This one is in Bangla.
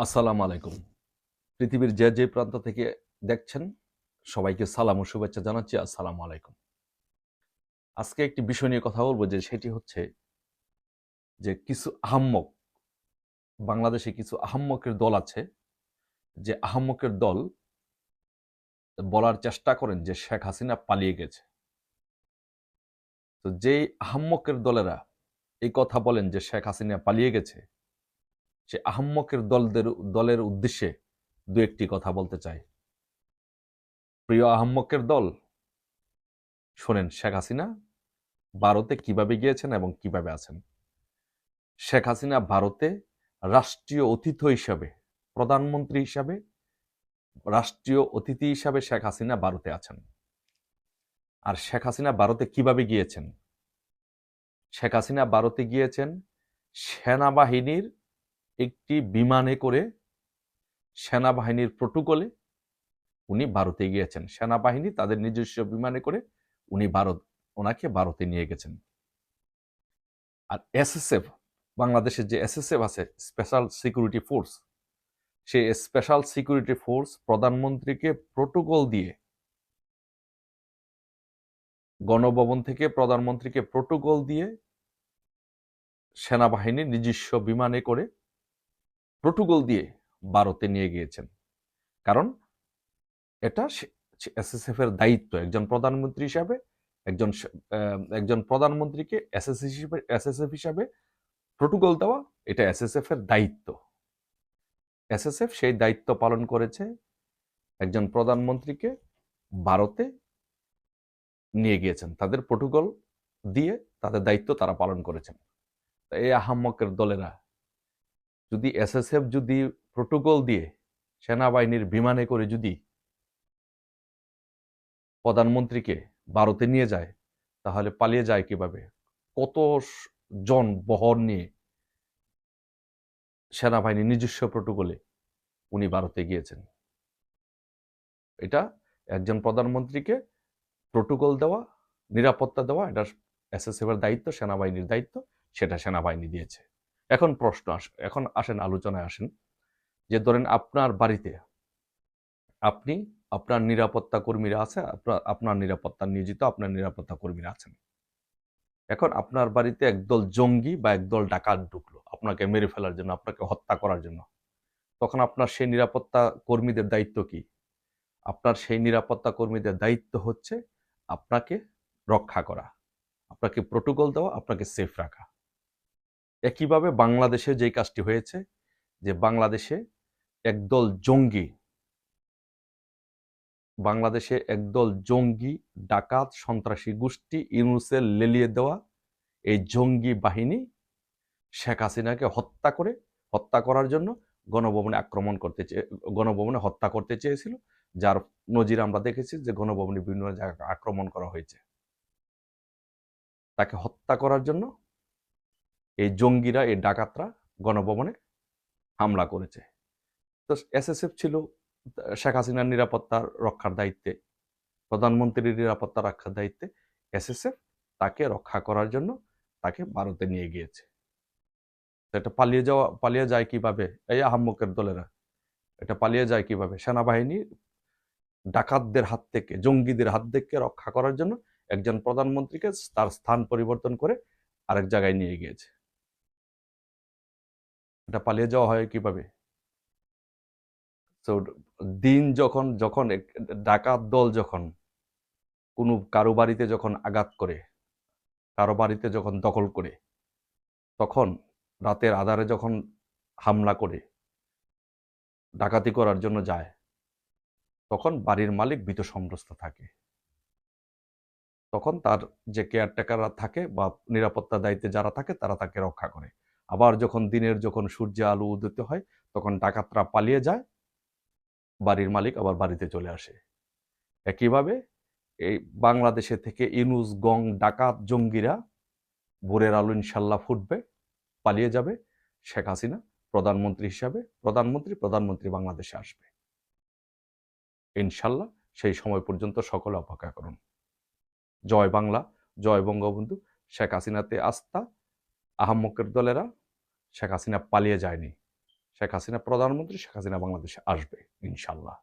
আসসালামু আলাইকুম। পৃথিবীর যে প্রান্ত থেকে দেখছেন, সবাইকে সালাম ও শুভেচ্ছা জানাচ্ছি। আসসালামু আলাইকুম। আজকে একটি বিষয় নিয়ে কথা বলব, সেটি হচ্ছে যে কিছু আহাম্মক, বাংলাদেশে কিছু আহাম্মকের দল আছে, যে আহাম্মকের দল বলার চেষ্টা করেন যে শেখ হাসিনা পালিয়ে গেছে। তো যেই আহাম্মকের দলেরা এই কথা বলেন যে শেখ হাসিনা পালিয়ে গেছে, সে আহাম্মকের দলের উদ্দেশ্যে দু একটি কথা বলতে চাই। প্রিয় আহাম্মকের দল, শোনেন শেখ হাসিনা ভারতে কিভাবে গিয়েছেন এবং কিভাবে আছেন। শেখ হাসিনা ভারতে রাষ্ট্রীয় অতিথি হিসাবে, প্রধানমন্ত্রী হিসাবে, রাষ্ট্রীয় অতিথি হিসাবে শেখ হাসিনা ভারতে আছেন। আর শেখ হাসিনা ভারতে কিভাবে গিয়েছেন? শেখ হাসিনা ভারতে গিয়েছেন সেনাবাহিনীর একটি বিমানে করে, সেনাবাহিনীর প্রটোকলে উনি ভারতে গিয়েছেন। সেনাবাহিনী তাদের নিজস্ব বিমানে করে ওনাকে ভারতে নিয়ে গেছেন। আর এসএসএফ, বাংলাদেশের যে এসএসএফ আছে, স্পেশাল সিকিউরিটি ফোর্স, সেই স্পেশাল সিকিউরিটি ফোর্স প্রধানমন্ত্রীকে প্রটোকল দিয়ে, গণভবন থেকে প্রধানমন্ত্রীকে প্রটোকল দিয়ে সেনাবাহিনীর নিজস্ব বিমানে করে প্রটোকল দিয়ে ভারতে নিয়ে গিয়েছেন। কারণ এটা এসএসএফ এর দায়িত্ব, একজন প্রধানমন্ত্রী হিসাবে একজন প্রধানমন্ত্রীকে এসএসএফ হিসাবে প্রটোকল দেওয়া, এটা এসএসএফ এর দায়িত্ব। এসএসএফ সেই দায়িত্ব পালন করেছে, একজন প্রধানমন্ত্রীকে ভারতে নিয়ে গিয়েছেন, তাদের প্রটোকল দিয়ে তাদের দায়িত্ব তারা পালন করেছেন। এই আহাম্মকের দলেরা যদি এসএসএফ যদি প্রটোকল দিয়ে সেনাবাহিনীর বিমানে করে যদি প্রধানমন্ত্রীকে ভারতে নিয়ে যায়, তাহলে পালিয়ে যায় কিভাবে? কত জন বহর নিয়ে সেনাবাহিনীর নিজস্ব প্রটোকলে উনি ভারতে গিয়েছেন। এটা একজন প্রধানমন্ত্রীকে প্রটোকল দেওয়া, নিরাপত্তা দেওয়া, এটা এসএসএফ এর দায়িত্ব, সেনাবাহিনীর দায়িত্ব, সেটা সেনাবাহিনী দিয়েছে। এখন আসেন আলোচনায় আসেন, যে ধরেন আপনার বাড়িতে আপনি, আপনার নিরাপত্তা কর্মীরা আছে, আপনার নিরাপত্তা নিয়োজিত আপনার নিরাপত্তা কর্মীরা আছেন। এখন আপনার বাড়িতে একদল জঙ্গি বা একদল ডাকাত ঢুকলো আপনাকে মেরে ফেলার জন্য, আপনাকে হত্যা করার জন্য। তখন আপনার সেই নিরাপত্তা কর্মীদের দায়িত্ব কি? আপনার সেই নিরাপত্তা কর্মীদের দায়িত্ব হচ্ছে আপনাকে রক্ষা করা, আপনাকে প্রটোকল দেওয়া, আপনাকে সেফ রাখা। একইভাবে বাংলাদেশে যেই কাজটি হয়েছে, যে বাংলাদেশে একদল জঙ্গি ডাকাত সন্ত্রাসী গোষ্ঠী, ইউনূসের লেলিয়ে দেওয়া এই জঙ্গি বাহিনী শেখ হাসিনাকে হত্যা করার জন্য গণভবনে হত্যা করতে চেয়েছিল, যার নজির আমরা দেখেছি যে গণভবনে বিভিন্ন জায়গায় আক্রমণ করা হয়েছে। তাকে হত্যা করার জন্য এই জঙ্গিরা, এই ডাকাতরা গণভবনে হামলা করেছে। তো এসএসএফ ছিল শেখ হাসিনার নিরাপত্তা রক্ষার দায়িত্বে, প্রধানমন্ত্রীর নিরাপত্তা রক্ষার দায়িত্বে। এসএসএফ তাকে রক্ষা করার জন্য তাকে ভারতে নিয়ে গিয়েছে। এটা পালিয়ে যায় কিভাবে? এই আহাম্মকের দলেরা এটা পালিয়ে যায় কিভাবে? সেনাবাহিনী ডাকাতদের হাত থেকে, জঙ্গিদের হাত থেকে রক্ষা করার জন্য একজন প্রধানমন্ত্রীকে তার স্থান পরিবর্তন করে আরেক জায়গায় নিয়ে গিয়েছে। এটা পালিয়ে যাওয়া হয় কিভাবে? তো দিন যখন যখন ডাকাত দল যখন কারো বাড়িতে যখন আঘাত করে, কারো বাড়িতে যখন দখল করে, তখন রাতের আধারে যখন হামলা করে ডাকাতি করার জন্য যায়, তখন বাড়ির মালিক ভীত সন্ত্রস্ত থাকে। তখন তার যে কেয়ারটেকাররা থাকে বা নিরাপত্তা দায়িত্বে যারা থাকে, তারা তাকে রক্ষা করে। আবার যখন সূর্যে আলো উদিত হয়, তখন ডাকাতরা পালিয়ে যায়, বাড়ির মালিক আবার বাড়িতে চলে আসে। একইভাবে এই বাংলাদেশে থেকে ইউনূস গং ডাকাত জঙ্গিরা ভোরের আলো ইনশাল্লাহ ফুটবে, পালিয়ে যাবে। শেখ হাসিনা প্রধানমন্ত্রী হিসাবে প্রধানমন্ত্রী বাংলাদেশে আসবে ইনশাল্লাহ। সেই সময় পর্যন্ত সকলে অপেক্ষা করুন। জয় বাংলা, জয় বঙ্গবন্ধু। শেখ হাসিনাতে আস্থা। আহাম্মকের দলেরা, শেখ হাসিনা পালিয়ে যায়নি, শেখ হাসিনা প্রধানমন্ত্রী, শেখ হাসিনা বাংলাদেশে আসবে ইনশাল্লাহ।